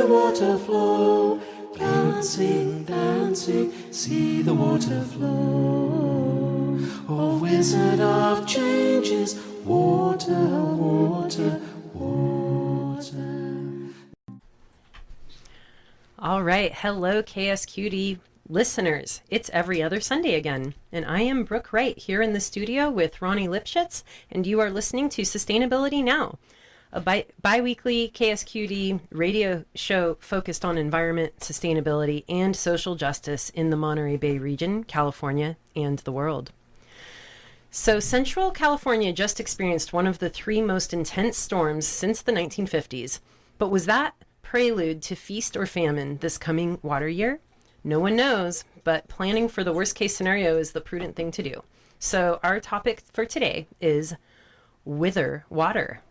water flow. Dancing, dancing, see the water flow. Oh, wizard of changes, water, water, water. All right. Hello, KSQD listeners. It's every other Sunday again, and I am Brooke Wright here in the studio with Ronnie Lipschitz, and you are listening to Sustainability Now, a bi-weekly KSQD radio show focused on environment, sustainability, and social justice in the Monterey Bay region, California, and the world. So Central California just experienced one of the three most intense storms since the 1950s. But was that prelude to feast or famine this coming water year? No one knows, but planning for the worst case scenario is the prudent thing to do. So our topic for today is wither water.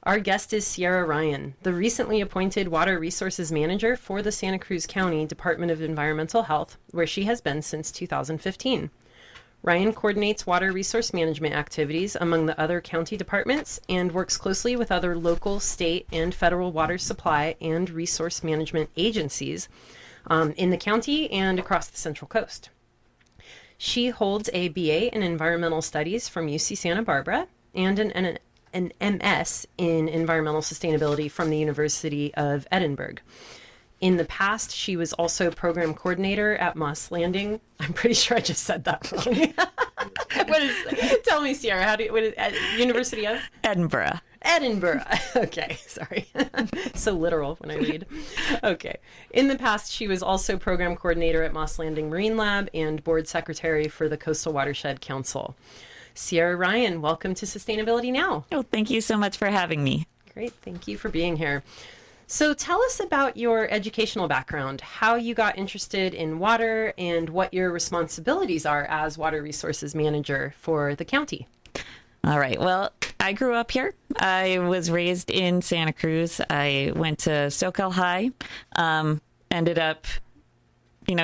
Our guest is Sierra Ryan, the recently appointed Water Resources Manager for the Santa Cruz County Department of Environmental Health, where she has been since 2015. Ryan coordinates water resource management activities among the other county departments and works closely with other local, state, and federal water supply and resource management agencies in the county and across the Central Coast. She holds a BA in Environmental Studies from UC Santa Barbara and an MS in Environmental Sustainability from the University of Edinburgh. In the past, she was also program coordinator at Moss Landing. I'm pretty sure I just said that wrong. Tell me, Sierra, University of? Edinburgh. Edinburgh. Okay, sorry. So literal when I read. Okay. In the past, she was also program coordinator at Moss Landing Marine Lab and board secretary for the Coastal Watershed Council. Sierra Ryan, welcome to Sustainability Now. Oh, thank you so much for having me. Great. Thank you for being here. So tell us about your educational background, how you got interested in water, and what your responsibilities are as Water Resources Manager for the county. All right. Well, I grew up here. I was raised in Santa Cruz. I went to SoCal High, ended up,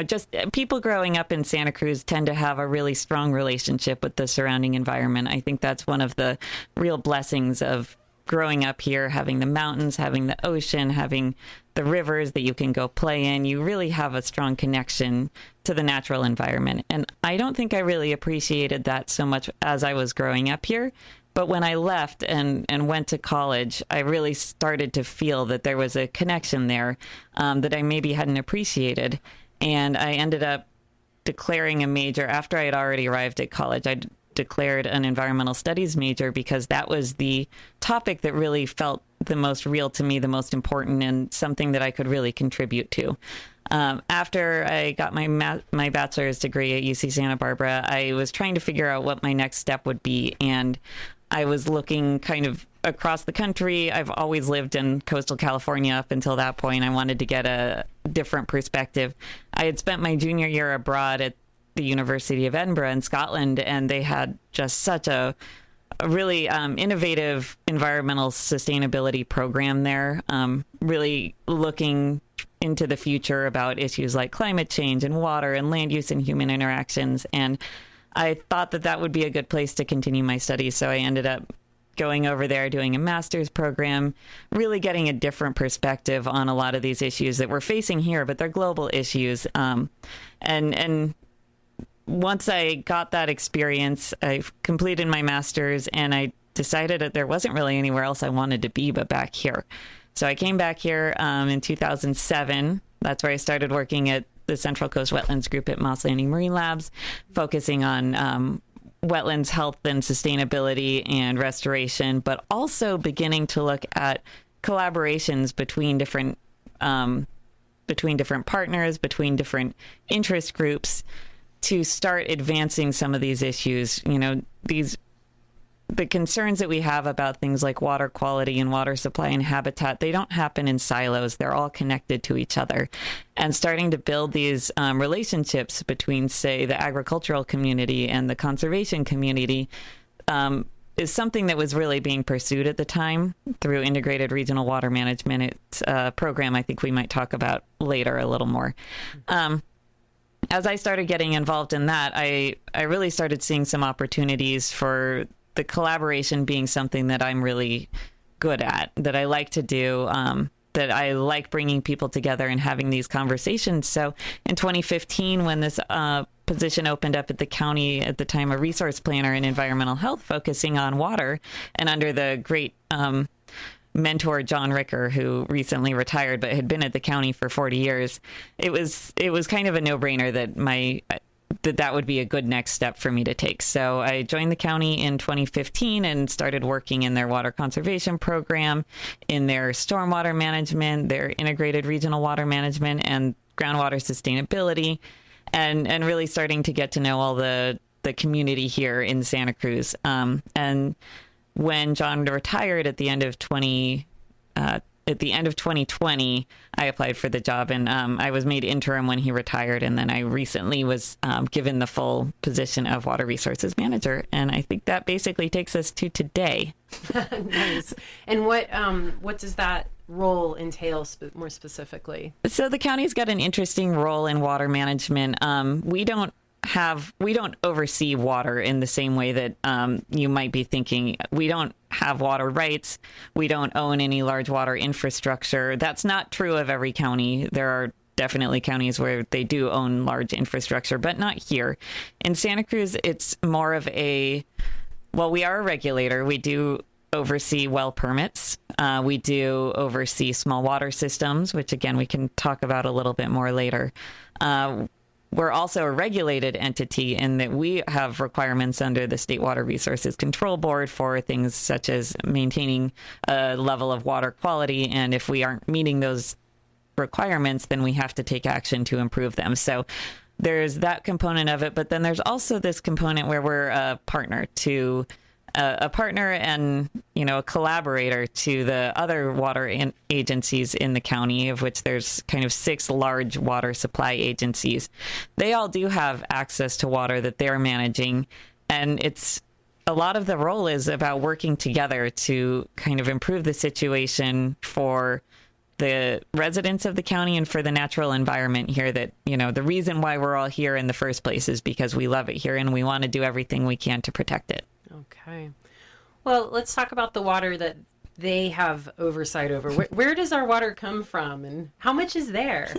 just people growing up in Santa Cruz tend to have a really strong relationship with the surrounding environment. I think that's one of the real blessings of growing up here, having the mountains, having the ocean, having the rivers that you can go play in. You really have a strong connection to the natural environment. And I don't think I really appreciated that so much as I was growing up here. But when I left and went to college, I really started to feel that there was a connection there that I maybe hadn't appreciated. And I ended up declaring a major after I had already arrived at college. I declared an environmental studies major because that was the topic that really felt the most real to me, the most important, and something that I could really contribute to. After I got my bachelor's degree at UC Santa Barbara, I was trying to figure out what my next step would be, and I was looking kind of across the country. I've always lived in coastal California up until that point. I wanted to get a different perspective. I had spent my junior year abroad at the University of Edinburgh in Scotland, and they had just such a really innovative environmental sustainability program there, really looking into the future about issues like climate change and water and land use and human interactions. And I thought that that would be a good place to continue my studies. So I ended up going over there, doing a master's program, really getting a different perspective on a lot of these issues that we're facing here, but they're global issues. And once I got that experience, I completed my master's, and I decided that there wasn't really anywhere else I wanted to be but back here. So I came back here in 2007. That's where I started working at the Central Coast Wetlands Group at Moss Landing Marine Labs, focusing on wetlands health and sustainability and restoration, but also beginning to look at collaborations between different partners, between different interest groups, to start advancing some of these issues. The concerns that we have about things like water quality and water supply and habitat, they don't happen in silos. They're all connected to each other. And starting to build these relationships between, say, the agricultural community and the conservation community is something that was really being pursued at the time through integrated regional water management. It's a program I think we might talk about later a little more. As I started getting involved in that, I really started seeing some opportunities for the collaboration being something that I'm really good at, that I like to do, that I like bringing people together and having these conversations. So in 2015, when this position opened up at the county, at the time a resource planner in environmental health focusing on water, and under the great mentor John Ricker, who recently retired but had been at the county for 40 years, it was kind of a no-brainer that would be a good next step for me to take. So I joined the county in 2015 and started working in their water conservation program, in their stormwater management, their integrated regional water management, and groundwater sustainability, and really starting to get to know all the community here in Santa Cruz. And when John retired at the end of 2020, I applied for the job, and I was made interim when he retired, and then I recently was given the full position of Water Resources Manager, and I think that basically takes us to today. Nice. And what does that role entail more specifically? So the county's got an interesting role in water management. We don't oversee water in the same way that you might be thinking. We don't have water rights. We don't own any large water infrastructure. That's not true of every county. There are definitely counties where they do own large infrastructure, but not here. In Santa Cruz, it's more of we are a regulator. We do oversee well permits. We do oversee small water systems, which again, we can talk about a little bit more later. We're also a regulated entity in that we have requirements under the State Water Resources Control Board for things such as maintaining a level of water quality. And if we aren't meeting those requirements, then we have to take action to improve them. So there's that component of it. But then there's also this component where we're a partner and, a collaborator to the other water agencies in the county, of which there's kind of 6 large water supply agencies. They all do have access to water that they're managing. And a lot of the role is about working together to kind of improve the situation for the residents of the county and for the natural environment here. That, the reason why we're all here in the first place is because we love it here and we want to do everything we can to protect it. Okay. Well, let's talk about the water that they have oversight over. Where does our water come from and how much is there?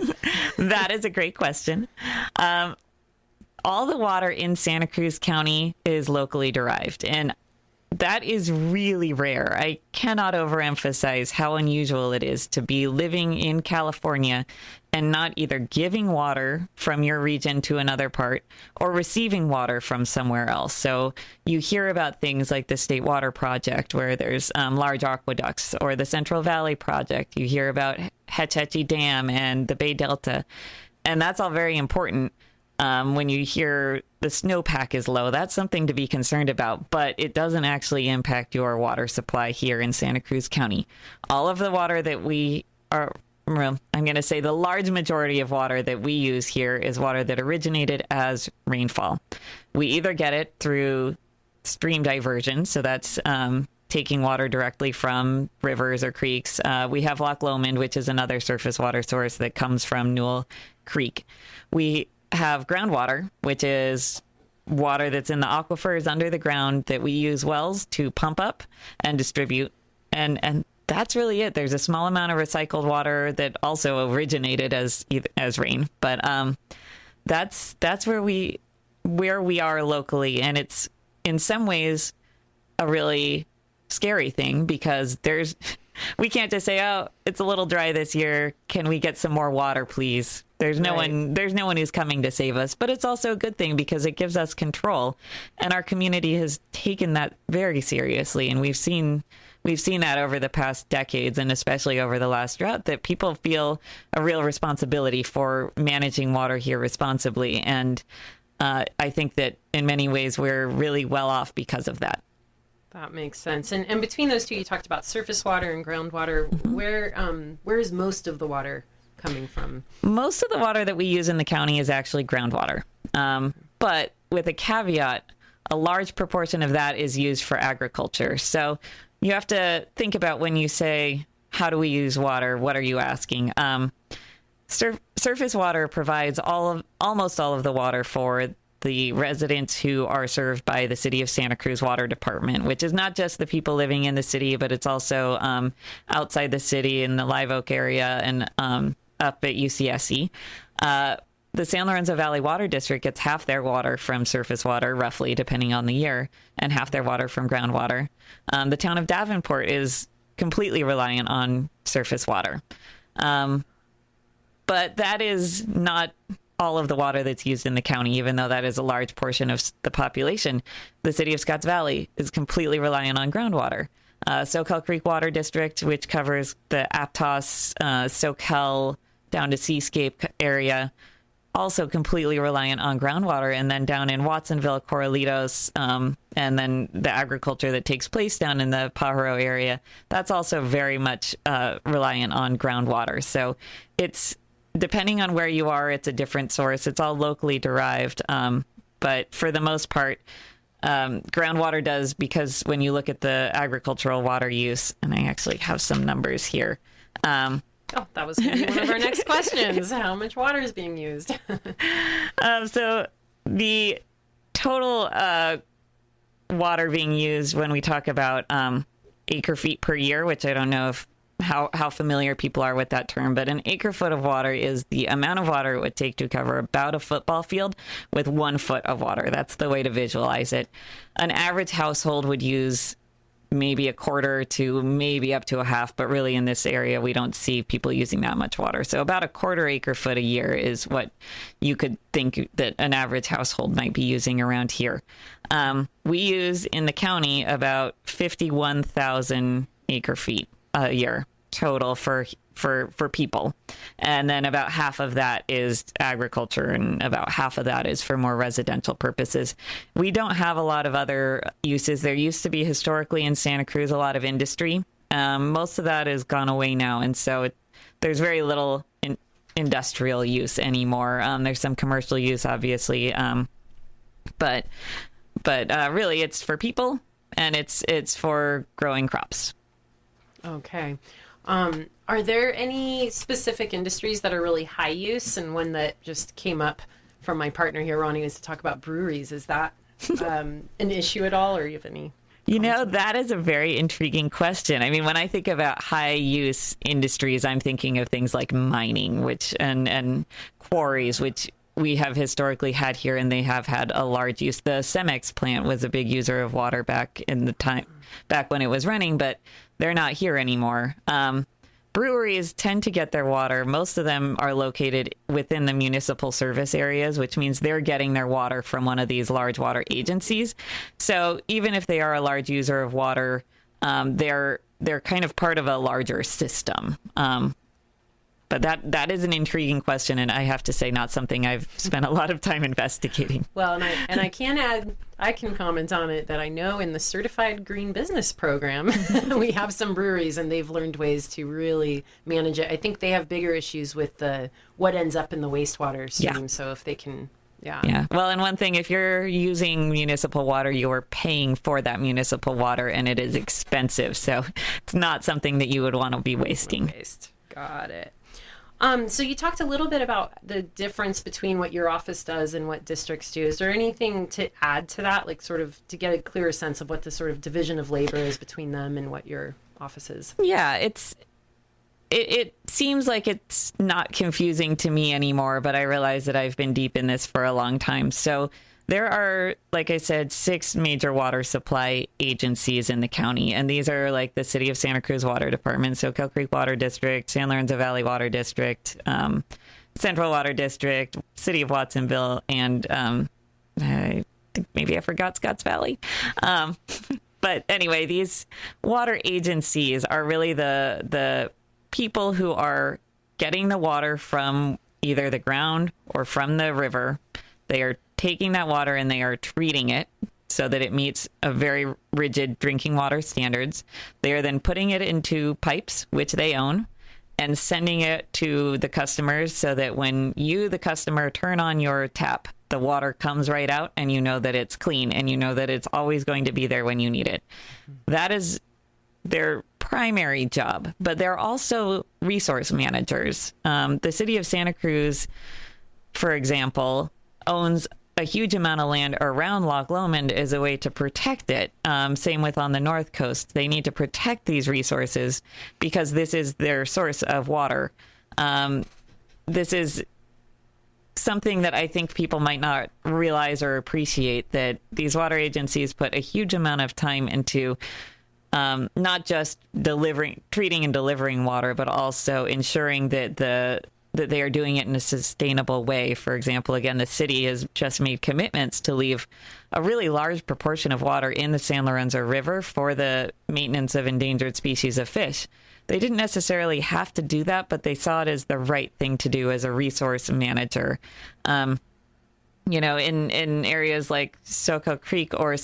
That is a great question. All the water in Santa Cruz County is locally derived, and that is really rare. I cannot overemphasize how unusual it is to be living in California and not either giving water from your region to another part or receiving water from somewhere else. So you hear about things like the State Water Project, where there's large aqueducts, or the Central Valley Project. You hear about Hetch Hetchy Dam and the Bay Delta, and that's all very important. When you hear the snowpack is low, that's something to be concerned about, but it doesn't actually impact your water supply here in Santa Cruz County. All of the water that I'm going to say the large majority of water that we use here is water that originated as rainfall. We either get it through stream diversion, so that's taking water directly from rivers or creeks. We have Loch Lomond, which is another surface water source that comes from Newell Creek. We have groundwater, which is water that's in the aquifers under the ground that we use wells to pump up and distribute. And that's really it. There's a small amount of recycled water that also originated as rain. But that's where we are locally. And it's in some ways a really scary thing, because we can't just say, oh, it's a little dry this year. Can we get some more water, please? There's no one who's coming to save us, but it's also a good thing because it gives us control, and our community has taken that very seriously. And we've seen that over the past decades, and especially over the last drought, that people feel a real responsibility for managing water here responsibly. And I think that in many ways we're really well off because of that. That makes sense. And between those two, you talked about surface water and groundwater. Mm-hmm. Where is most of the water coming from? Most of the water that we use in the county is actually groundwater. But with a caveat, a large proportion of that is used for agriculture. So you have to think about, when you say, how do we use water? What are you asking? Surface water provides almost all of the water for the residents who are served by the City of Santa Cruz Water Department, which is not just the people living in the city, but it's also outside the city in the Live Oak area and up at UCSC. The San Lorenzo Valley Water District gets half their water from surface water, roughly, depending on the year, and half their water from groundwater. The town of Davenport is completely reliant on surface water. But that is not all of the water that's used in the county, even though that is a large portion of the population. The city of Scotts Valley is completely reliant on groundwater. Soquel Creek Water District, which covers the Aptos, Soquel, down to Seascape area, also completely reliant on groundwater. And then down in Watsonville, Corralitos, and then the agriculture that takes place down in the Pajaro area, that's also very much reliant on groundwater. So it's, depending on where you are, it's a different source. It's all locally derived. But for the most part, groundwater does, because when you look at the agricultural water use, and I actually have some numbers here. Oh, that was going to be one of our next questions. How much water is being used? So the total water being used when we talk about acre feet per year, which I don't know if how familiar people are with that term, but an acre foot of water is the amount of water it would take to cover about a football field with 1 foot of water. That's the way to visualize it. An average household would use maybe a quarter to maybe up to a half, but really in this area, we don't see people using that much water. So about a quarter acre foot a year is what you could think that an average household might be using around here. We use in the county about 51,000 acre feet a year total for people. And then about half of that is agriculture, and about half of that is for more residential purposes. We don't have a lot of other uses. There used to be historically in Santa Cruz a lot of industry. Most of that has gone away now, and so there's very little industrial use anymore. There's some commercial use, obviously, but really it's for people, and it's for growing crops. Okay. Are there any specific industries that are really high use? And one that just came up from my partner here, Ronnie, was to talk about breweries. Is that an issue at all, or you have any? That is a very intriguing question. I mean, when I think about high use industries, I'm thinking of things like mining, which and quarries, which we have historically had here, and they have had a large use. The Cemex plant was a big user of water back when it was running, but they're not here anymore. Breweries tend to get their water. Most of them are located within the municipal service areas, which means they're getting their water from one of these large water agencies. So even if they are a large user of water, they're kind of part of a larger system. But that is an intriguing question, and I have to say, not something I've spent a lot of time investigating. Well, and I can add, I can comment on it that I know in the Certified Green Business Program, we have some breweries, and they've learned ways to really manage it. I think they have bigger issues with what ends up in the wastewater stream. Yeah. So if they can, yeah. Well, and one thing, if you're using municipal water, you are paying for that municipal water, and it is expensive. So it's not something that you would want to be wasting. Got it. So you talked a little bit about the difference between what your office does and what districts do. Is there anything to add to that, like sort of to get a clearer sense of what the sort of division of labor is between them and what your office is? Yeah, it seems like it's not confusing to me anymore, but I realize that I've been deep in this for a long time. So there are, like I said, 6 major water supply agencies in the county, and these are like the City of Santa Cruz Water Department, Soquel Creek Water District, San Lorenzo Valley Water District, Central Water District, City of Watsonville, and I think maybe I forgot Scotts Valley. But anyway, these water agencies are really the people who are getting the water from either the ground or from the river. They are taking that water and they are treating it so that it meets a very rigid drinking water standards. They are then putting it into pipes, which they own, and sending it to the customers so that when you, the customer, turn on your tap, the water comes right out and you know that it's clean and you know that it's always going to be there when you need it. That is their primary job, but they're also resource managers. The city of Santa Cruz, for example, owns a huge amount of land around Loch Lomond as a way to protect it. Same with on the North Coast. They need to protect these resources because this is their source of water. This is something that I think people might not realize or appreciate, that these water agencies put a huge amount of time into not just treating and delivering water, but also ensuring that they are doing it in a sustainable way. For example, again, the city has just made commitments to leave a really large proportion of water in the San Lorenzo River for the maintenance of endangered species of fish. They didn't necessarily have to do that, but they saw it as the right thing to do as a resource manager. In areas like Soco Creek or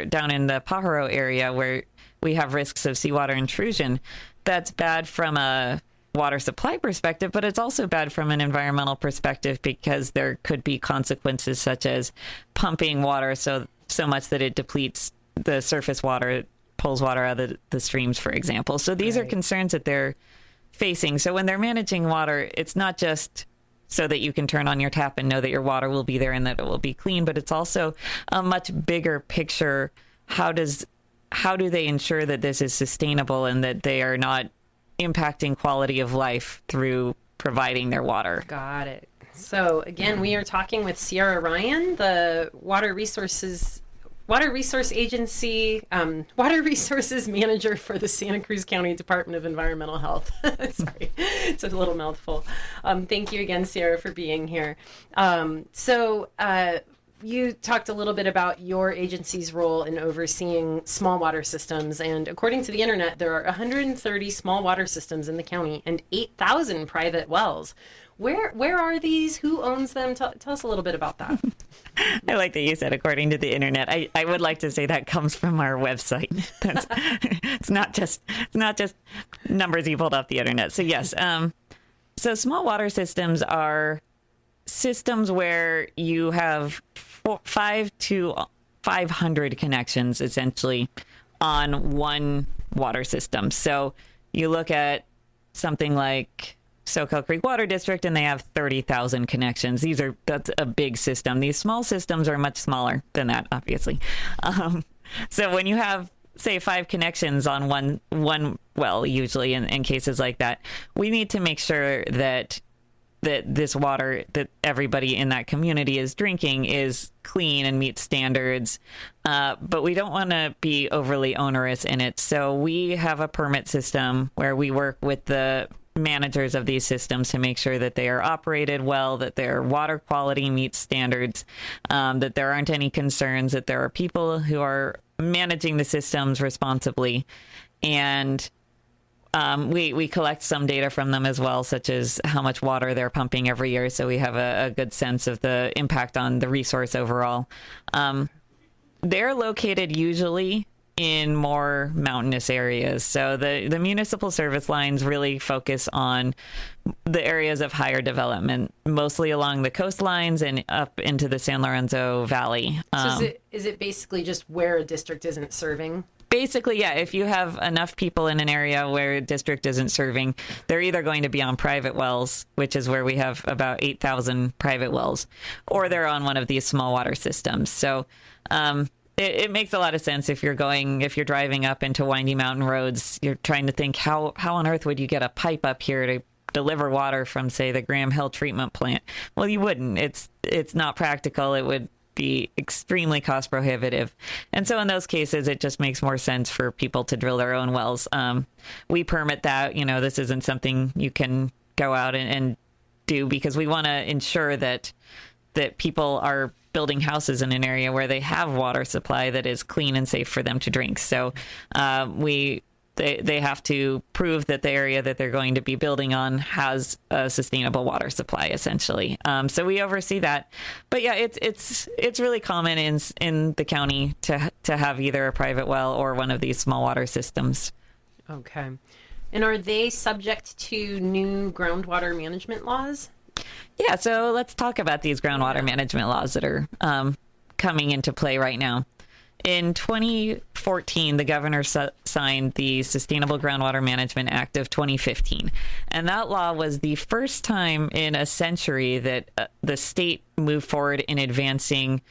down in the Pajaro area where we have risks of seawater intrusion, that's bad from a water supply perspective, but it's also bad from an environmental perspective because there could be consequences such as pumping water so much that it depletes the surface water, pulls water out of the streams, for example. So these are concerns that they're facing. So when they're managing water, it's not just so that you can turn on your tap and know that your water will be there and that it will be clean, but it's also a much bigger picture. How do they ensure that this is sustainable and that they are not impacting quality of life through providing their water? Got it. So again, we are talking with Sierra Ryan, the Water Resources Agency, Water Resources Manager for the Santa Cruz County Department of Environmental Health. Sorry, it's a little mouthful. Thank you again, Sierra, for being here. You talked a little bit about your agency's role in overseeing small water systems, and according to the internet, there are 130 small water systems in the county and 8,000 private wells. Where are these? Who owns them? Tell us a little bit about that. I like that you said according to the internet. I would like to say that comes from our website. It's not just numbers you pulled off the internet. So yes, so small water systems are systems where you have 5 to 500 connections essentially on one water system. So you look at something like Soquel Creek Water District, and they have 30,000 connections. That's a big system. These small systems are much smaller than that, obviously. So when you have, say, 5 connections on one well, usually in cases like that, we need to make sure that this water that everybody in that community is drinking is clean and meets standards. But we don't want to be overly onerous in it. So we have a permit system where we work with the managers of these systems to make sure that they are operated well, that their water quality meets standards, that there aren't any concerns, that there are people who are managing the systems responsibly. And we collect some data from them as well, such as how much water they're pumping every year, so we have a good sense of the impact on the resource overall. They're located usually in more mountainous areas. So the municipal service lines really focus on the areas of higher development, mostly along the coastlines and up into the San Lorenzo Valley. So is it basically just where a district isn't serving? Basically, yeah. If you have enough people in an area where a district isn't serving, they're either going to be on private wells, which is where we have about 8,000 private wells, or they're on one of these small water systems. So it makes a lot of sense if you're driving up into windy mountain roads, you're trying to think how on earth would you get a pipe up here to deliver water from, say, the Graham Hill treatment plant? Well, you wouldn't. It's not practical. It would be extremely cost prohibitive. And so in those cases, it just makes more sense for people to drill their own wells. We permit that. This isn't something you can go out and do, because we want to ensure that people are building houses in an area where they have water supply that is clean and safe for them to drink. So they have to prove that the area that they're going to be building on has a sustainable water supply, essentially. So we oversee that. But yeah, it's really common in the county to have either a private well or one of these small water systems. Okay. And are they subject to new groundwater management laws? Yeah, so let's talk about these groundwater management laws that are coming into play right now. In 2014, the governor signed the Sustainable Groundwater Management Act of 2015. And that law was the first time in a century that the state moved forward in advancing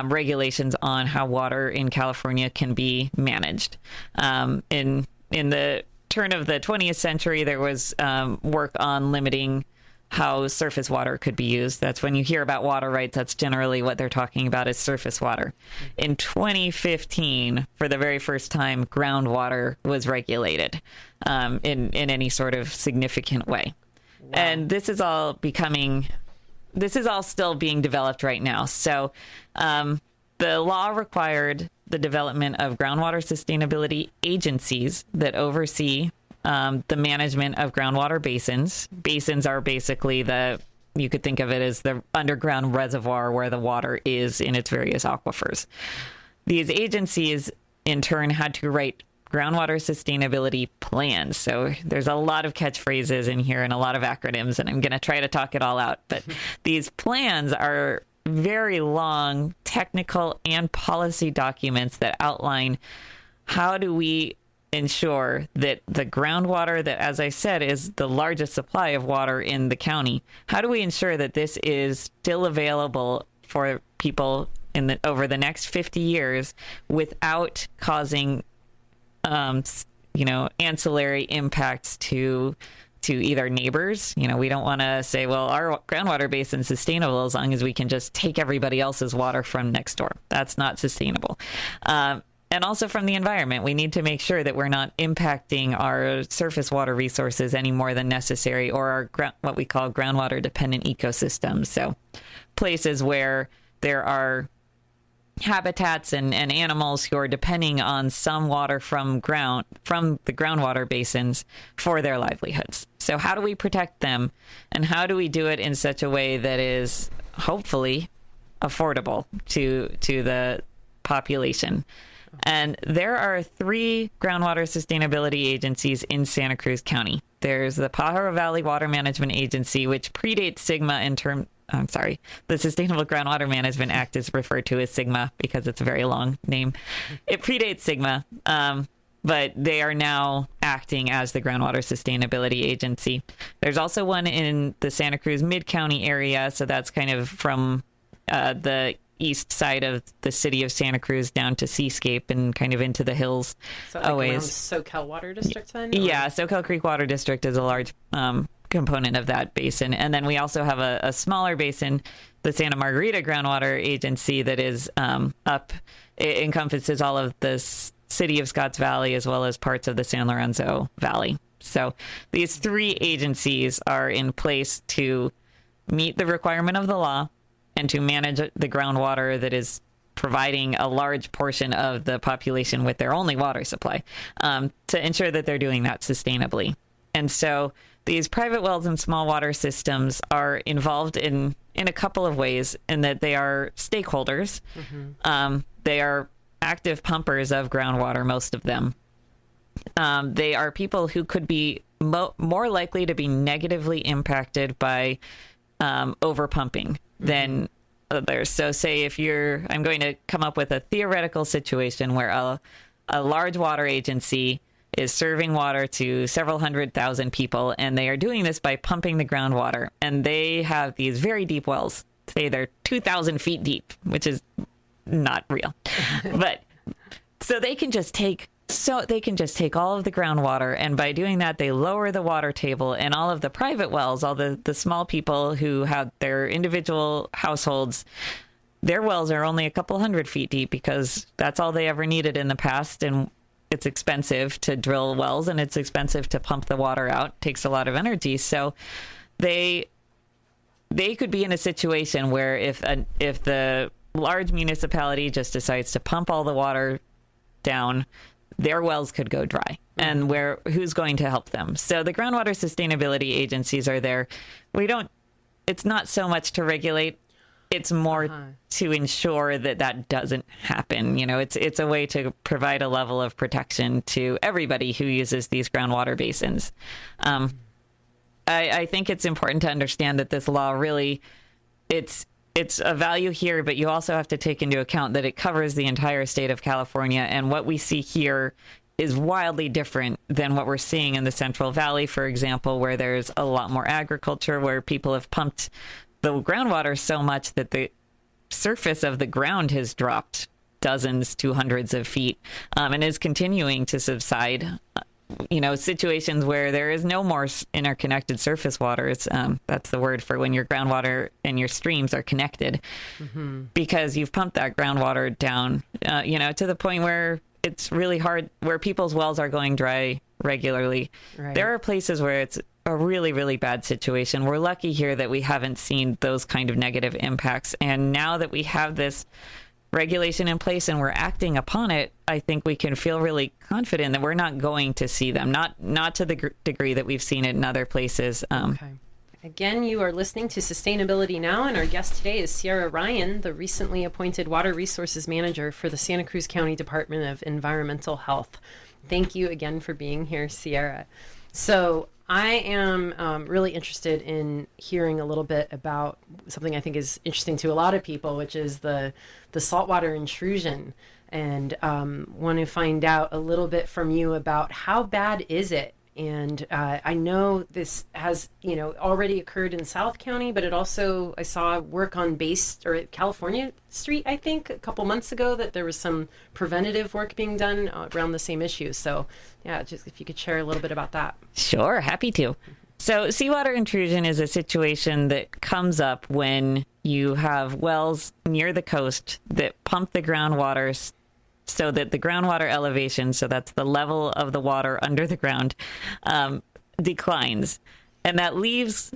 regulations on how water in California can be managed. In the turn of the 20th century, there was work on limiting how surface water could be used. That's when you hear about water rights, that's generally what they're talking about is surface water. In 2015, for the very first time, groundwater was regulated in any sort of significant way. Wow. And this is all still being developed right now. So the law required the development of groundwater sustainability agencies that oversee the management of groundwater basins. Basins are basically you could think of it as the underground reservoir where the water is in its various aquifers. These agencies, in turn, had to write groundwater sustainability plans. So there's a lot of catchphrases in here and a lot of acronyms, and I'm going to try to talk it all out. But these plans are very long technical and policy documents that outline how do we ensure that the groundwater that, as I said, is the largest supply of water in the county. How do we ensure that this is still available for people over the next 50 years without causing, ancillary impacts to either neighbors? We don't want to say, well, our groundwater basin's sustainable as long as we can just take everybody else's water from next door. That's not sustainable. And also from the environment, we need to make sure that we're not impacting our surface water resources any more than necessary, or our what we call groundwater dependent ecosystems. So places where there are habitats and animals who are depending on some water from the groundwater basins for their livelihoods. So how do we protect them, and how do we do it in such a way that is hopefully affordable to the population? And there are 3 groundwater sustainability agencies in Santa Cruz County. There's the Pajaro Valley Water Management Agency, which predates SGMA the Sustainable Groundwater Management Act is referred to as SGMA because it's a very long name. It predates SGMA, but they are now acting as the Groundwater Sustainability Agency. There's also one in the Santa Cruz Mid-County area, so that's kind of from the east side of the city of Santa Cruz down to Seascape and kind of into the hills. So like around SoCal Water District then? Yeah, Soquel Creek Water District is a large component of that basin. And then we also have a smaller basin, the Santa Margarita Groundwater Agency, that is it encompasses all of the city of Scotts Valley as well as parts of the San Lorenzo Valley. So these 3 agencies are in place to meet the requirement of the law and to manage the groundwater that is providing a large portion of the population with their only water supply, to ensure that they're doing that sustainably. And so these private wells and small water systems are involved in a couple of ways, in that they are stakeholders. Mm-hmm. They are active pumpers of groundwater, most of them. They are people who could be more likely to be negatively impacted by overpumping than others. So say I'm going to come up with a theoretical situation where a large water agency is serving water to several 100,000 people, and they are doing this by pumping the groundwater. And they have these very deep wells. Say they're 2,000 feet deep, which is not real. But so they can just take all of the groundwater, and by doing that, they lower the water table, and all of the private wells, all the small people who have their individual households, their wells are only a couple 100 feet deep because that's all they ever needed in the past. And it's expensive to drill wells, and it's expensive to pump the water out. It takes a lot of energy. So they could be in a situation where if the large municipality just decides to pump all the water down, their wells could go dry. And who's going to help them? So the groundwater sustainability agencies are there. It's not so much to regulate, it's more to ensure that doesn't happen. It's a way to provide a level of protection to everybody who uses these groundwater basins. I think it's important to understand that this law really, it's it's a value here, but you also have to take into account that it covers the entire state of California. And what we see here is wildly different than what we're seeing in the Central Valley, for example, where there's a lot more agriculture, where people have pumped the groundwater so much that the surface of the ground has dropped dozens to hundreds of feet, and is continuing to subside. Situations where there is no more interconnected surface water. It's that's the word for when your groundwater and your streams are connected, because you've pumped that groundwater down, to the point where it's really hard, where people's wells are going dry regularly. Right. There are places where it's a really, really bad situation. We're lucky here that we haven't seen those kind of negative impacts. And now that we have this regulation in place and we're acting upon it, I think we can feel really confident that we're not going to see them, not to the degree that we've seen it in other places. Okay. Again, you are listening to Sustainability Now, and our guest today is Sierra Ryan, the recently appointed Water Resources Manager for the Santa Cruz County Department of Environmental Health. Thank you again for being here, Sierra. So I am really interested in hearing a little bit about something I think is interesting to a lot of people, which is the saltwater intrusion, and want to find out a little bit from you about how bad is it. And I know this has, already occurred in South County, but it also, I saw work on California Street, I think, a couple months ago, that there was some preventative work being done around the same issue. So, yeah, just if you could share a little bit about that. Sure, happy to. So seawater intrusion is a situation that comes up when you have wells near the coast that pump the groundwater so that the groundwater elevation, so that's the level of the water under the ground, declines. And that leaves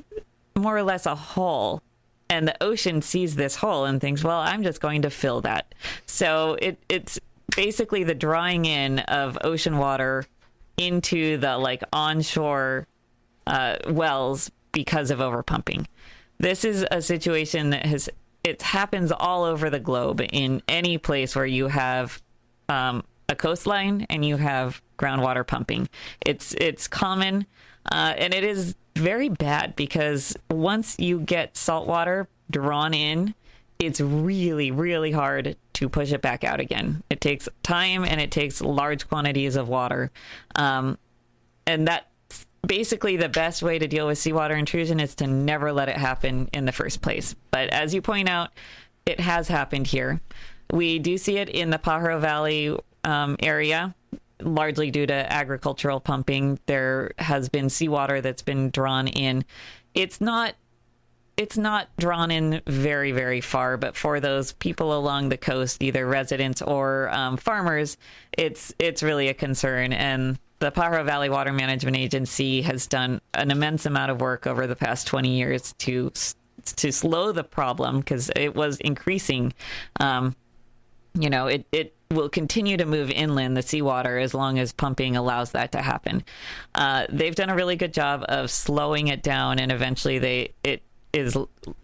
more or less a hole. And the ocean sees this hole and thinks, well, I'm just going to fill that. So it's basically the drawing in of ocean water into the onshore wells because of overpumping. This is a situation that it happens all over the globe, in any place where you have a coastline and you have groundwater pumping. It's common, and it is very bad, because once you get salt water drawn in, it's really, really hard to push it back out again. It takes time, and it takes large quantities of water. And that's basically the best way to deal with seawater intrusion, is to never let it happen in the first place. But as you point out, it has happened here. We do see it in the Pajaro Valley area, largely due to agricultural pumping. There has been seawater that's been drawn in. It's not drawn in very, very far, but for those people along the coast, either residents or farmers, it's really a concern. And the Pajaro Valley Water Management Agency has done an immense amount of work over the past 20 years to slow the problem, because it was increasing. It will continue to move inland, the seawater, as long as pumping allows that to happen. They've done a really good job of slowing it down, and eventually it is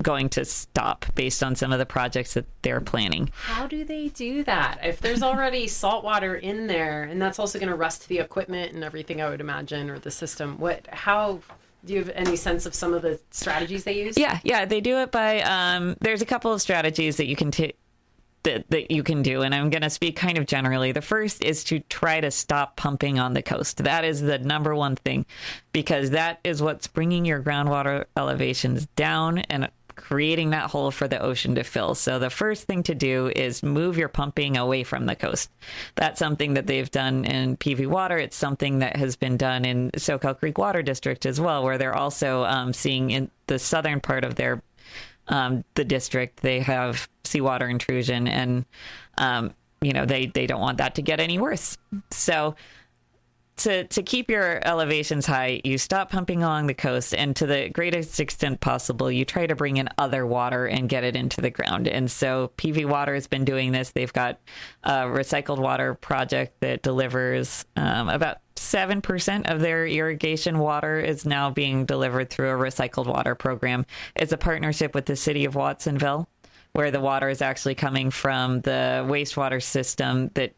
going to stop based on some of the projects that they're planning. How do they do that? If there's already salt water in there, and that's also going to rust the equipment and everything, I would imagine, or the system, how do you have any sense of some of the strategies they use? Yeah, they do it by, there's a couple of strategies that you can that you can do, and I'm going to speak kind of generally. The first is to try to stop pumping on the coast. That is the number one thing, because that is what's bringing your groundwater elevations down and creating that hole for the ocean to fill. So the first thing to do is move your pumping away from the coast. That's something that they've done in PV Water. It's something that has been done in Soquel Creek Water District as well, where they're also seeing in the southern part of their the district, they have seawater intrusion, and they don't want that to get any worse. So to keep your elevations high, you stop pumping along the coast, and to the greatest extent possible, you try to bring in other water and get it into the ground. And so PV Water has been doing this. They've got a recycled water project that delivers about 7% of their irrigation water is now being delivered through a recycled water program. It's a partnership with the city of Watsonville, where the water is actually coming from the wastewater system that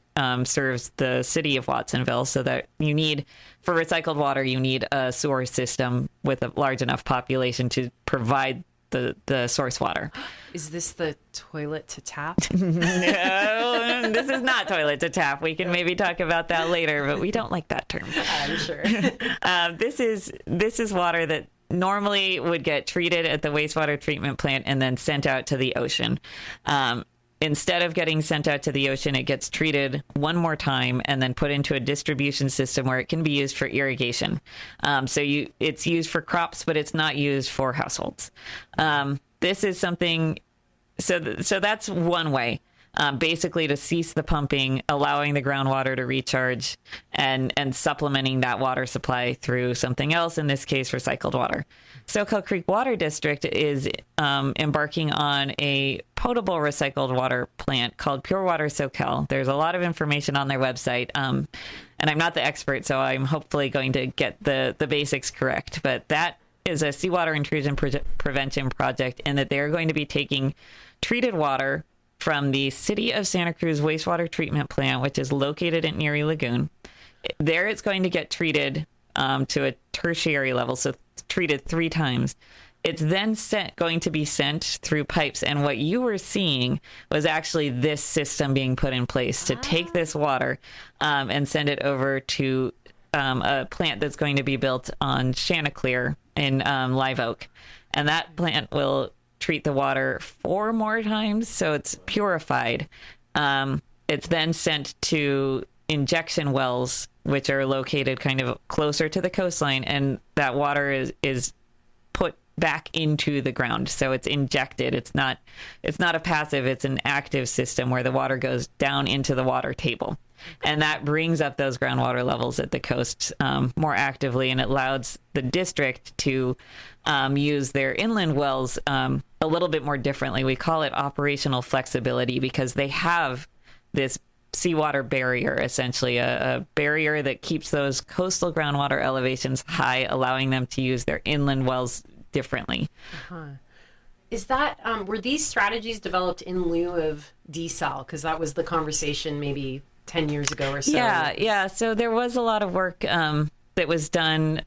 serves the city of Watsonville. So that for recycled water, you need a sewer system with a large enough population to provide the source water. Is this the toilet to tap? No, this is not toilet to tap. We can maybe talk about that later, but we don't like that term. I'm sure. This is water that normally would get treated at the wastewater treatment plant and then sent out to the ocean. Instead of getting sent out to the ocean, it gets treated one more time and then put into a distribution system where it can be used for irrigation. It's used for crops, but it's not used for households. This is something. So that's one way. Basically to cease the pumping, allowing the groundwater to recharge, and supplementing that water supply through something else, in this case, recycled water. Soquel Creek Water District is embarking on a potable recycled water plant called Pure Water Soquel. There's a lot of information on their website, and I'm not the expert, so I'm hopefully going to get the basics correct. But that is a seawater intrusion prevention project, and that they're going to be taking treated water from the City of Santa Cruz wastewater treatment plant, which is located at Neary Lagoon. There it's going to get treated to a tertiary level, so treated 3 times. It's then going to be sent through pipes. And what you were seeing was actually this system being put in place to take this water and send it over to a plant that's going to be built on Chanticleer in Live Oak. And that plant will treat the water 4 more times, so it's purified. It's then sent to injection wells, which are located kind of closer to the coastline, and that water is put back into the ground. So it's injected. It's not a passive, it's an active system where the water goes down into the water table. And that brings up those groundwater levels at the coast more actively, and it allows the district to use their inland wells a little bit more differently. We call it operational flexibility because they have this seawater barrier, essentially a barrier that keeps those coastal groundwater elevations high, allowing them to use their inland wells differently. Uh-huh. Is that, were these strategies developed in lieu of desal? Because that was the conversation maybe 10 years ago or so. Yeah. So there was a lot of work that was done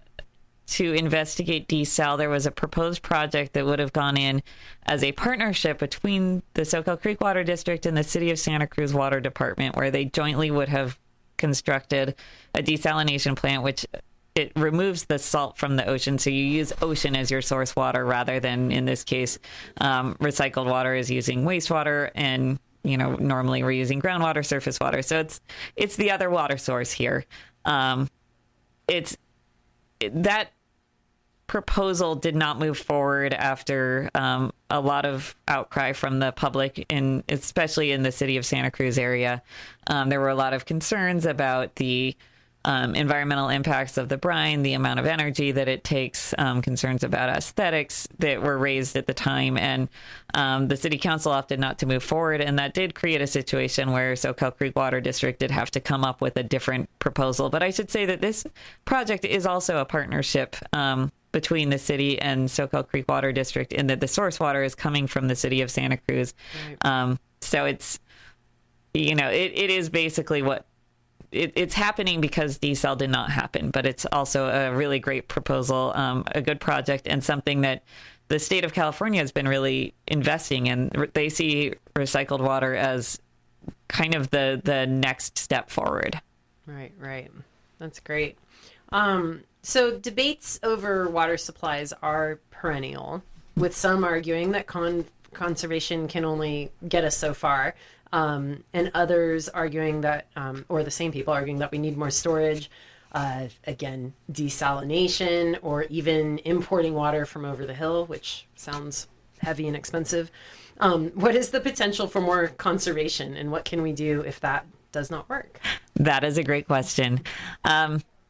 to investigate desal. There was a proposed project that would have gone in as a partnership between the Soquel Creek Water District and the City of Santa Cruz Water Department, where they jointly would have constructed a desalination plant, which it removes the salt from the ocean. So you use ocean as your source water rather than, in this case, recycled water is using wastewater, and normally we're using groundwater, surface water. So it's the other water source here. That proposal did not move forward after a lot of outcry from the public, especially in the City of Santa Cruz area. There were a lot of concerns about the environmental impacts of the brine, the amount of energy that it takes, concerns about aesthetics that were raised at the time. And the city council opted not to move forward. And that did create a situation where Soquel Creek Water District did have to come up with a different proposal. But I should say that this project is also a partnership between the city and Soquel Creek Water District, in that the source water is coming from the City of Santa Cruz. Right. So it's, it is basically what, it's happening because desal did not happen, but it's also a really great proposal, a good project, and something that the state of California has been really investing in. They see recycled water as kind of the next step forward. Right. That's great. So debates over water supplies are perennial, with some arguing that conservation can only get us so far. And others arguing that, or the same people arguing that we need more storage, again, desalination, or even importing water from over the hill, which sounds heavy and expensive. What is the potential for more conservation, and what can we do if that does not work? That is a great question.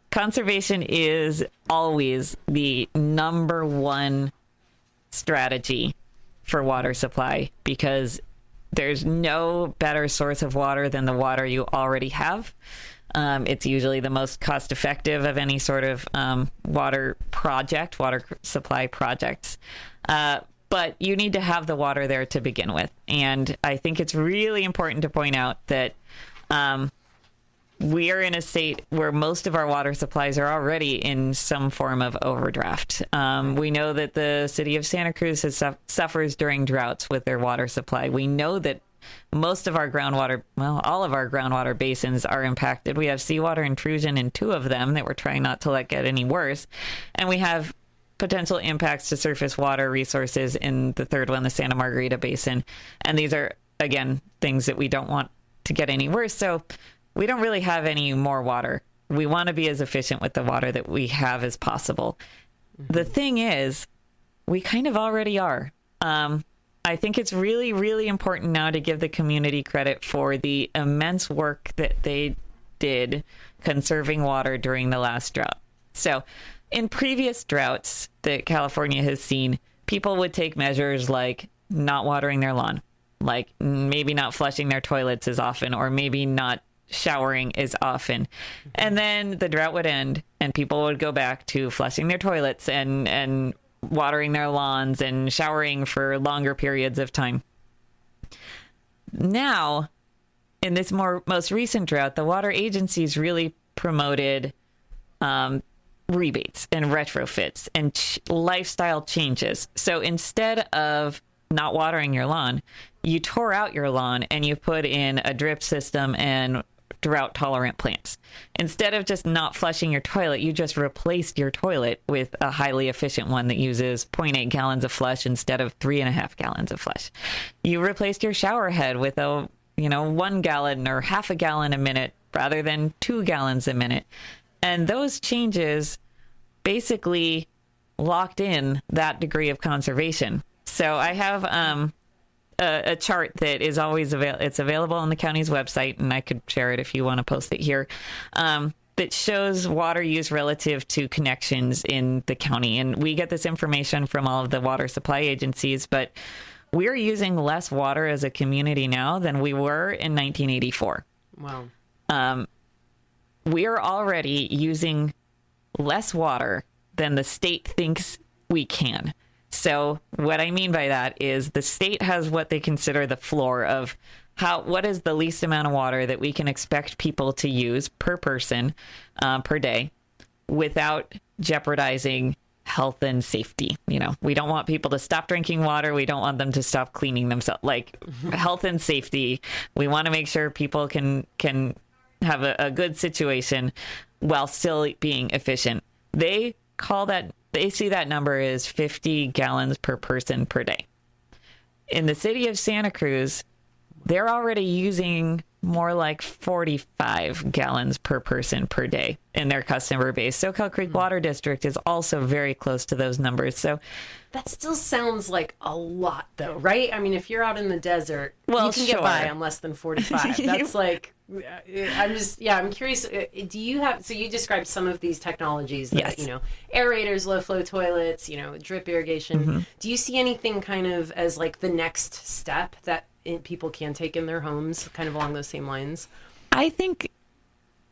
Conservation is always the number one strategy for water supply, because there's no better source of water than the water you already have. It's usually the most cost effective of any sort of water supply projects. But you need to have the water there to begin with. And I think it's really important to point out that we are in a state where most of our water supplies are already in some form of overdraft. We know that the city of Santa Cruz suffers during droughts with their water supply. We know that most of our groundwater, well, all of our groundwater basins are impacted. We have seawater intrusion in 2 of them that we're trying not to let get any worse. And we have potential impacts to surface water resources in the 3rd one, the Santa Margarita Basin. And these are, again, things that we don't want to get any worse. So we don't really have any more water. We want to be as efficient with the water that we have as possible. Mm-hmm. The thing is, we kind of already are. I think it's really, really important now to give the community credit for the immense work that they did conserving water during the last drought. So in previous droughts that California has seen, people would take measures like not watering their lawn, like maybe not flushing their toilets as often, or maybe not showering as often. And then the drought would end and people would go back to flushing their toilets and watering their lawns and showering for longer periods of time. Now, in this most recent drought, the water agencies really promoted rebates and retrofits and lifestyle changes. So instead of not watering your lawn, you tore out your lawn and you put in a drip system and drought tolerant plants. Instead of just not flushing your toilet, you just replaced your toilet with a highly efficient one that uses 0.8 gallons of flush instead of 3.5 gallons of flush. You replaced your shower head with a 1 gallon or half a gallon a minute rather than 2 gallons a minute. And those changes basically locked in that degree of conservation. So I have a chart that is always it's available on the county's website, and I could share it if you want to post it here, that shows water use relative to connections in the county. And we get this information from all of the water supply agencies, but we're using less water as a community now than we were in 1984. Wow. We are already using less water than the state thinks we can. So what I mean by that is the state has what they consider the floor of what is the least amount of water that we can expect people to use per person per day without jeopardizing health and safety. We don't want people to stop drinking water. We don't want them to stop cleaning themselves. Like health and safety, we want to make sure people can have a good situation while still being efficient. They see that number as 50 gallons per person per day. In the city of Santa Cruz, they're already using more like 45 gallons per person per day in their customer base. SoCal Creek Water District is also very close to those numbers. So that still sounds like a lot, though, right? I mean, if you're out in the desert, well, you can get by on less than 45. That's like, I'm curious. Do you have, so you described some of these technologies that, yes, aerators, low flow toilets, drip irrigation. Mm-hmm. Do you see anything kind of as like the next step that people can take in their homes, kind of along those same lines? I think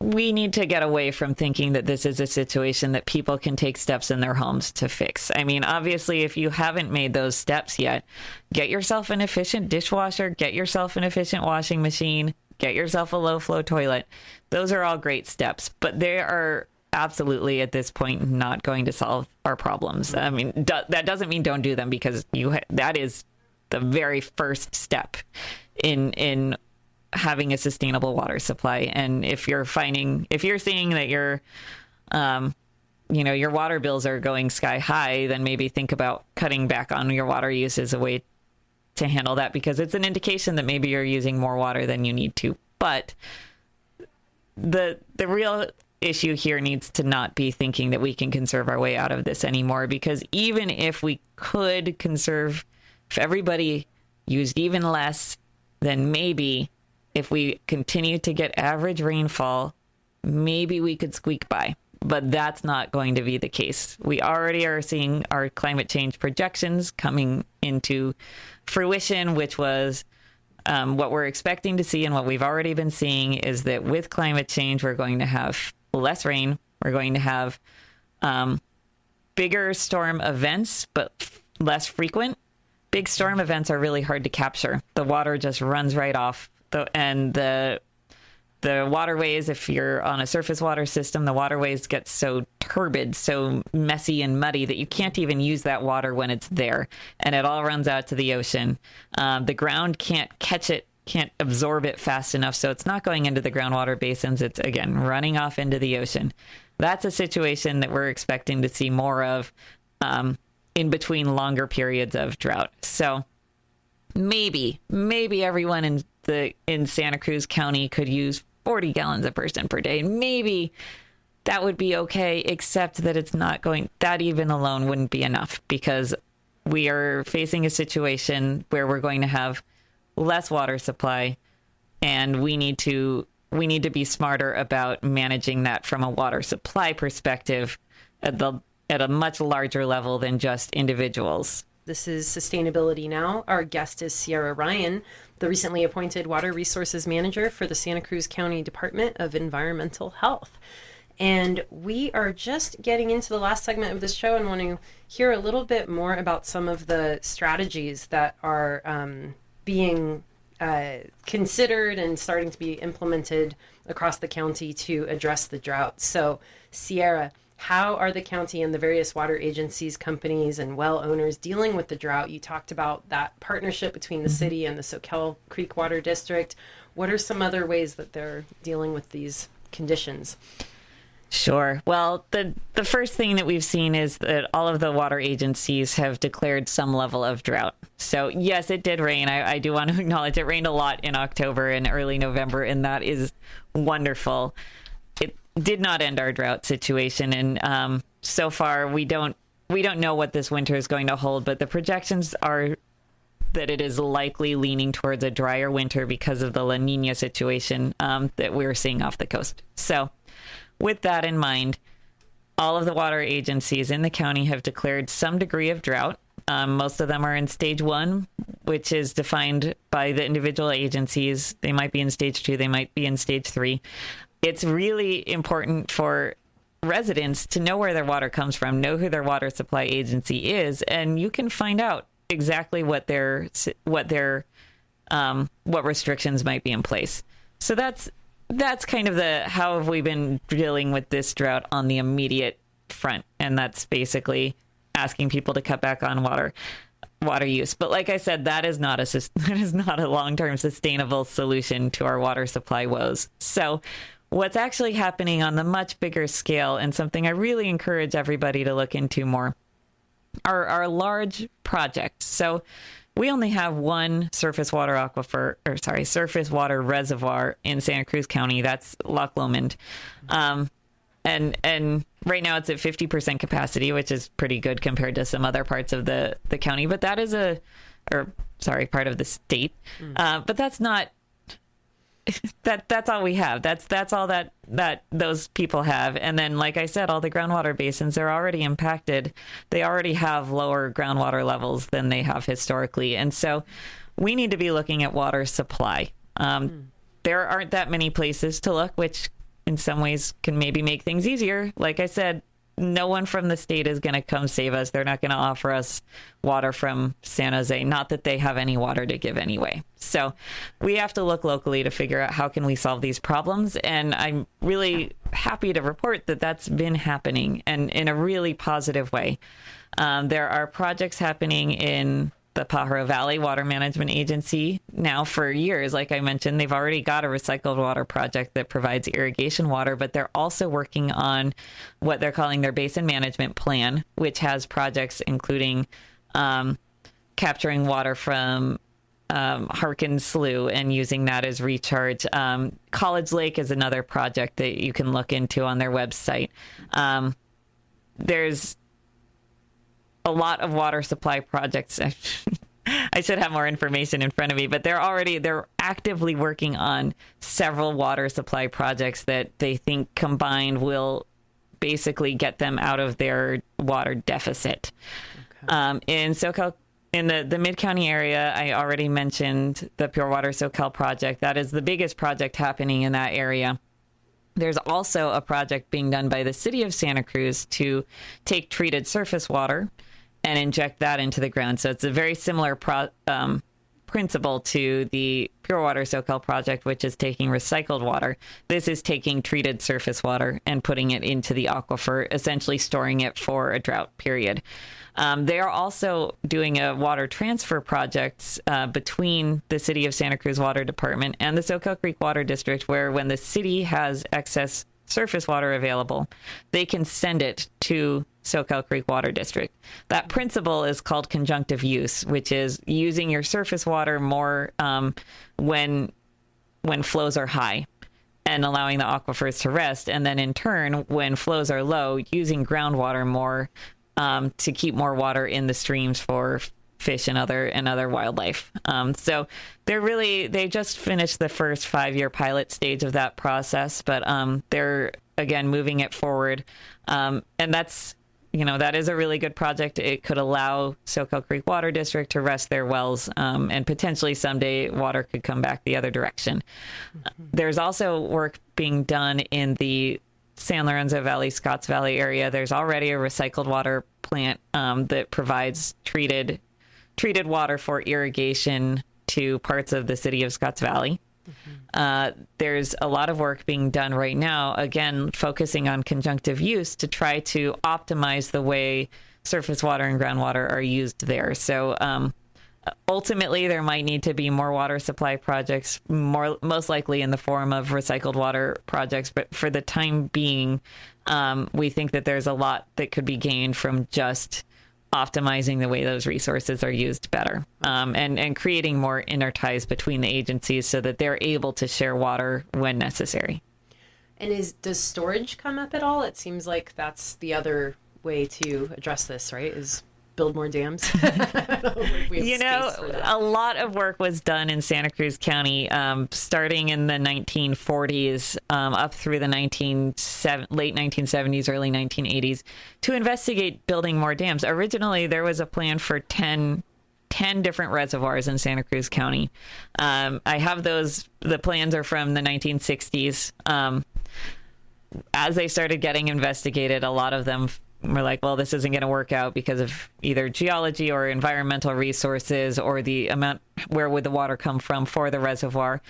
we need to get away from thinking that this is a situation that people can take steps in their homes to fix. I mean, obviously, if you haven't made those steps yet, get yourself an efficient dishwasher, get yourself an efficient washing machine, get yourself a low flow toilet. Those are all great steps, but they are absolutely at this point not going to solve our problems. I mean, that doesn't mean don't do them, because that is the very first step in having a sustainable water supply. And if you're seeing that your water bills are going sky high, then maybe think about cutting back on your water use as a way to handle that, because it's an indication that maybe you're using more water than you need to. But the real issue here needs to not be thinking that we can conserve our way out of this anymore, because even if we could conserve, if everybody used even less, then maybe if we continue to get average rainfall, maybe we could squeak by. But that's not going to be the case. We already are seeing our climate change projections coming into fruition, which was what we're expecting to see. And what we've already been seeing is that with climate change, we're going to have less rain. We're going to have bigger storm events, but less frequent. Big storm events are really hard to capture. The water just runs right off, and the the waterways, if you're on a surface water system, the waterways get so turbid, so messy and muddy that you can't even use that water when it's there. And it all runs out to the ocean. The ground can't catch it, can't absorb it fast enough. So it's not going into the groundwater basins. It's, again, running off into the ocean. That's a situation that we're expecting to see more of in between longer periods of drought. So maybe everyone in Santa Cruz County could use 40 gallons a person per day. Maybe that would be okay, except that it's not going, that even alone wouldn't be enough, because we are facing a situation where we're going to have less water supply, and we need to be smarter about managing that from a water supply perspective at a much larger level than just individuals. This is Sustainability Now. Our guest is Sierra Ryan, the recently appointed Water Resources Manager for the Santa Cruz County Department of Environmental Health. And we are just getting into the last segment of this show and want to hear a little bit more about some of the strategies that are being considered and starting to be implemented across the county to address the drought. So, Sierra, how are the county and the various water agencies, companies, and well owners dealing with the drought? You talked about that partnership between the city and the Soquel Creek Water District. What are some other ways that they're dealing with these conditions? Sure. Well, the first thing that we've seen is that all of the water agencies have declared some level of drought. So yes, it did rain. I do want to acknowledge it rained a lot in October and early November, and that is wonderful. It did not end our drought situation, and so far we don't know what this winter is going to hold, but the projections are that it is likely leaning towards a drier winter because of the La Nina situation that we're seeing off the coast. So with that in mind, all of the water agencies in the county have declared some degree of drought. Most of them are in stage 1, which is defined by the individual agencies. They might be in stage 2, they might be in stage 3. It's really important for residents to know where their water comes from, know who their water supply agency is, and you can find out exactly what restrictions might be in place. So that's kind of how have we been dealing with this drought on the immediate front, and that's basically asking people to cut back on water use. But like I said, that is not a long-term sustainable solution to our water supply woes. So what's actually happening on the much bigger scale, and something I really encourage everybody to look into more, are our large projects. So we only have one surface water reservoir in Santa Cruz County. That's Loch Lomond. And right now it's at 50% capacity, which is pretty good compared to some other parts of the county. But that is part of the state. But that's not, that's all we have. That's all that those people have. And then, like I said, all the groundwater basins are already impacted. They already have lower groundwater levels than they have historically. And so we need to be looking at water supply. There aren't that many places to look, which in some ways can maybe make things easier. Like I said, no one from the state is going to come save us. They're not going to offer us water from San Jose. Not that they have any water to give anyway. So we have to look locally to figure out how can we solve these problems. And I'm really happy to report that that's been happening, and in a really positive way. There are projects happening in the Pajaro Valley Water Management Agency now for years. Like I mentioned, they've already got a recycled water project that provides irrigation water, but they're also working on what they're calling their basin management plan, which has projects including capturing water from Harkins Slough and using that as recharge. College Lake is another project that you can look into on their website. There's a lot of water supply projects. I should have more information in front of me, but they're actively working on several water supply projects that they think combined will basically get them out of their water deficit. Okay. In SoCal, in the Mid-County area, I already mentioned the Pure Water SoCal project. That is the biggest project happening in that area. There's also a project being done by the city of Santa Cruz to take treated surface water and inject that into the ground. So it's a very similar program principle to the Pure Water SoCal project, which is taking recycled water. This is taking treated surface water and putting it into the aquifer, essentially storing it for a drought period. They are also doing a water transfer project between the City of Santa Cruz Water Department and the Soquel Creek Water District, where when the city has excess surface water available, they can send it to Soquel Creek Water District. That principle is called conjunctive use, which is using your surface water more when flows are high and allowing the aquifers to rest. And then in turn, when flows are low, using groundwater more to keep more water in the streams for fish and other wildlife. So they just finished the first 5-year pilot stage of that process, but they're again moving it forward. And that is a really good project. It could allow Soquel Creek Water District to rest their wells, and potentially someday water could come back the other direction. Mm-hmm. There's also work being done in the San Lorenzo Valley, Scotts Valley area. There's already a recycled water plant that provides treated water for irrigation to parts of the city of Scotts Valley. Mm-hmm. There's a lot of work being done right now, again, focusing on conjunctive use to try to optimize the way surface water and groundwater are used there. So ultimately, there might need to be more water supply projects, most likely in the form of recycled water projects. But for the time being, we think that there's a lot that could be gained from just optimizing the way those resources are used better, and creating more inner ties between the agencies so that they're able to share water when necessary. And does storage come up at all? It seems like that's the other way to address this, right? Is build more dams. A lot of work was done in Santa Cruz County, starting in the 1940s up through the late 1970s, early 1980s, to investigate building more dams. Originally, there was a plan for 10 different reservoirs in Santa Cruz County. I have those. The plans are from the 1960s. As they started getting investigated, a lot of them we're like, well, this isn't going to work out because of either geology or environmental resources or the amount, where would the water come from for the reservoir.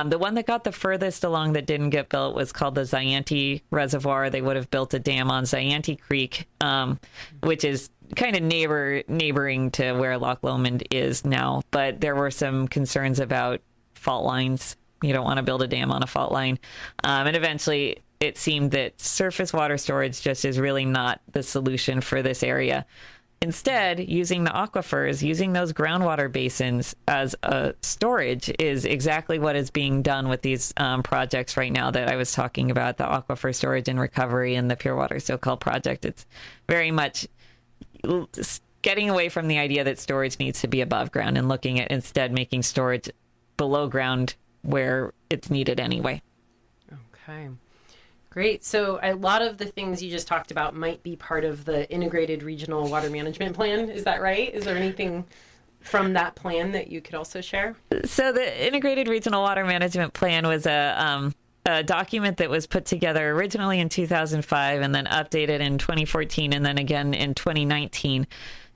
The one that got the furthest along that didn't get built was called the Zayante Reservoir. They would have built a dam on Zayante Creek, which is kind of neighboring to where Loch Lomond is now. But there were some concerns about fault lines. You don't want to build a dam on a fault line. And eventually it seemed that surface water storage just is really not the solution for this area. Instead, using the aquifers, using those groundwater basins as a storage is exactly what is being done with these projects right now that I was talking about, the aquifer storage and recovery and the Pure Water SoCal project. It's very much getting away from the idea that storage needs to be above ground and looking at instead making storage below ground where it's needed anyway. Okay. Great. So a lot of the things you just talked about might be part of the integrated regional water management plan. Is that right? Is there anything from that plan that you could also share? So the integrated regional water management plan was a document that was put together originally in 2005 and then updated in 2014 and then again in 2019.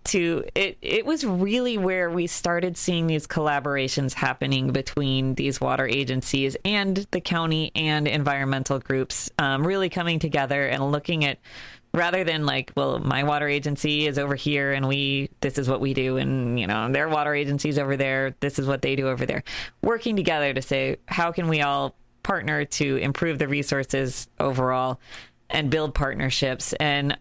It was really where we started seeing these collaborations happening between these water agencies and the county and environmental groups, really coming together and looking at, rather than like, well, my water agency is over here and this is what we do, and their water agency's over there, this is what they do over there, working together to say, how can we all partner to improve the resources overall and build partnerships. And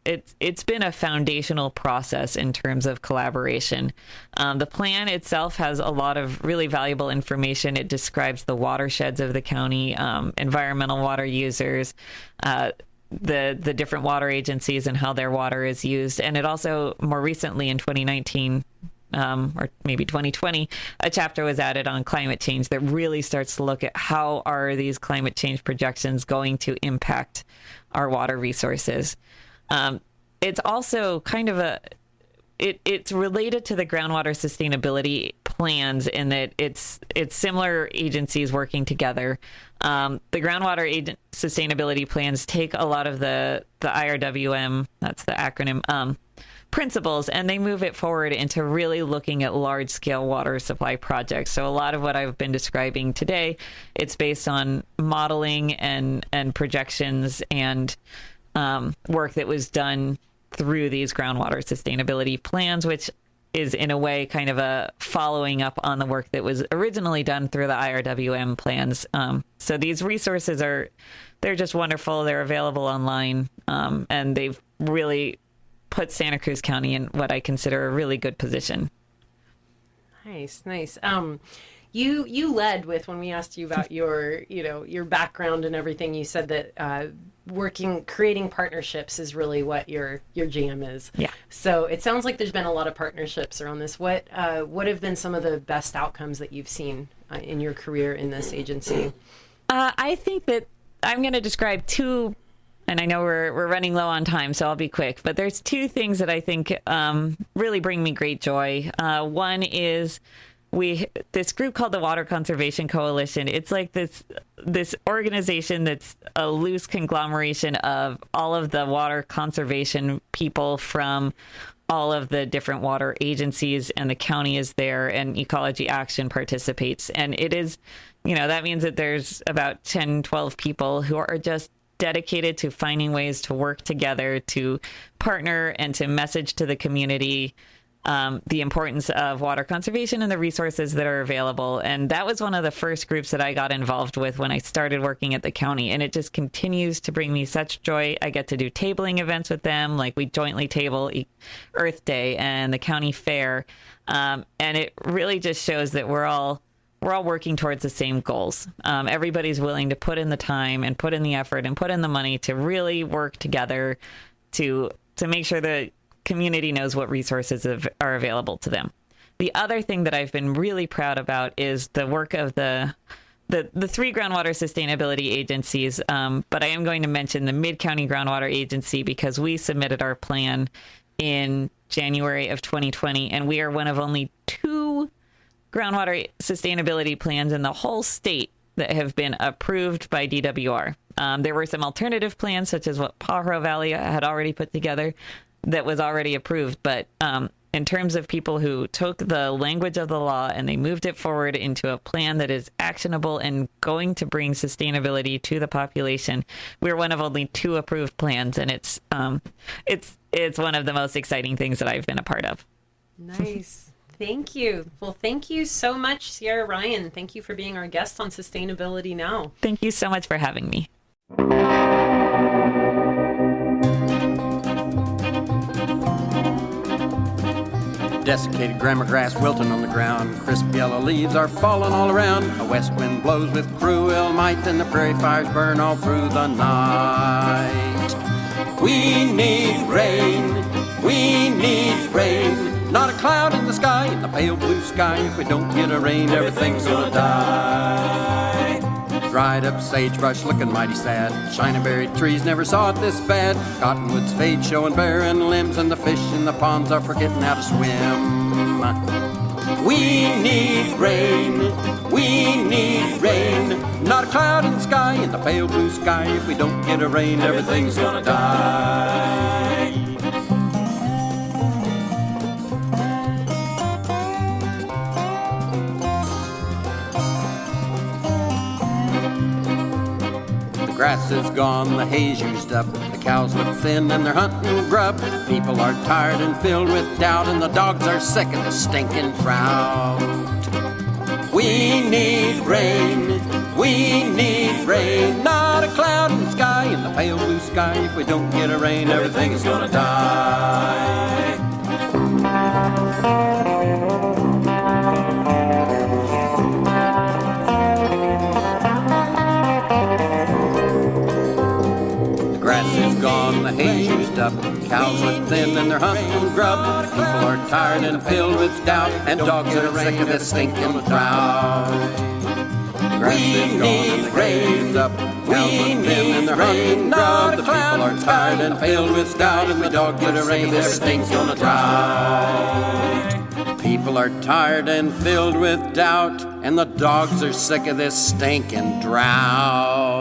it's been a foundational process in terms of collaboration. The plan itself has a lot of really valuable information. It describes the watersheds of the county, environmental water users, the different water agencies and how their water is used. And it also, more recently in 2019, or maybe 2020, a chapter was added on climate change that really starts to look at how are these climate change projections going to impact our water resources. It's also kind of it's related to the groundwater sustainability plans in that it's similar agencies working together. The groundwater sustainability plans take a lot of the IRWM, that's the acronym, principles, and they move it forward into really looking at large-scale water supply projects. So a lot of what I've been describing today, it's based on modeling and projections and work that was done through these groundwater sustainability plans, which is in a way kind of a following up on the work that was originally done through the IRWM plans. So these resources they're just wonderful. They're available online, and they've really put Santa Cruz County in what I consider a really good position. Nice. You led with, when we asked you about your background and everything, you said that creating partnerships is really what your jam is. Yeah. So it sounds like there's been a lot of partnerships around this. What have been some of the best outcomes that you've seen in your career in this agency? I think that I'm going to describe two, and I know we're running low on time, so I'll be quick, but there's two things that I think really bring me great joy. One is this group called the Water Conservation Coalition. It's like this organization that's a loose conglomeration of all of the water conservation people from all of the different water agencies, and the county is there, and Ecology Action participates. And it is, that means that there's about 10, 12 people who are just dedicated to finding ways to work together, to partner, and to message to the community the importance of water conservation and the resources that are available. And that was one of the first groups that I got involved with when I started working at the county. And it just continues to bring me such joy. I get to do tabling events with them. Like we jointly table Earth Day and the county fair. And it really just shows that we're all working towards the same goals. Everybody's willing to put in the time and put in the effort and put in the money to really work together to make sure that community knows what resources are available to them. The other thing that I've been really proud about is the work of the three groundwater sustainability agencies, but I am going to mention the Mid-County Groundwater Agency because we submitted our plan in January of 2020, and we are one of only 2 groundwater sustainability plans in the whole state that have been approved by DWR. There were some alternative plans, such as what Pajaro Valley had already put together, that was already approved. But in terms of people who took the language of the law and they moved it forward into a plan that is actionable and going to bring sustainability to the population, we're one of only 2 approved plans. And it's one of the most exciting things that I've been a part of. Nice. Thank you. Well, thank you so much, Sierra Ryan. Thank you for being our guest on Sustainability Now. Thank you so much for having me. Desiccated grama grass wilting on the ground. Crisp yellow leaves are falling all around. A west wind blows with cruel might, and the prairie fires burn all through the night. We need rain. We need rain. Not a cloud in the sky, in the pale blue sky. If we don't get a rain, everything's gonna die. Dried up sagebrush looking mighty sad. Shiny-berried trees never saw it this bad. Cottonwoods fade showing barren limbs, and the fish in the ponds are forgetting how to swim. We need rain. We need rain. Not a cloud in the sky, in the pale blue sky. If we don't get a rain, everything's gonna die. The grass is gone, the hay's used up. The cows look thin and they're hunting grub. People are tired and filled with doubt, and the dogs are sick of the stinking drought. We need rain. We need rain. Not a cloud in the sky, in the pale blue sky. If we don't get a rain, everything's gonna die. Gone, the hay's used up. Cows look thin and they're hunting grub. People are tired and filled with doubt, and dogs are sick of this stinking drought. Grass is gone, the hay's up. Cows look thin and they're hunting grub. The people are tired and filled with doubt, and the dogs are sick of this stinking drought. People are tired and filled with doubt, and the dogs are sick of this stinking drought.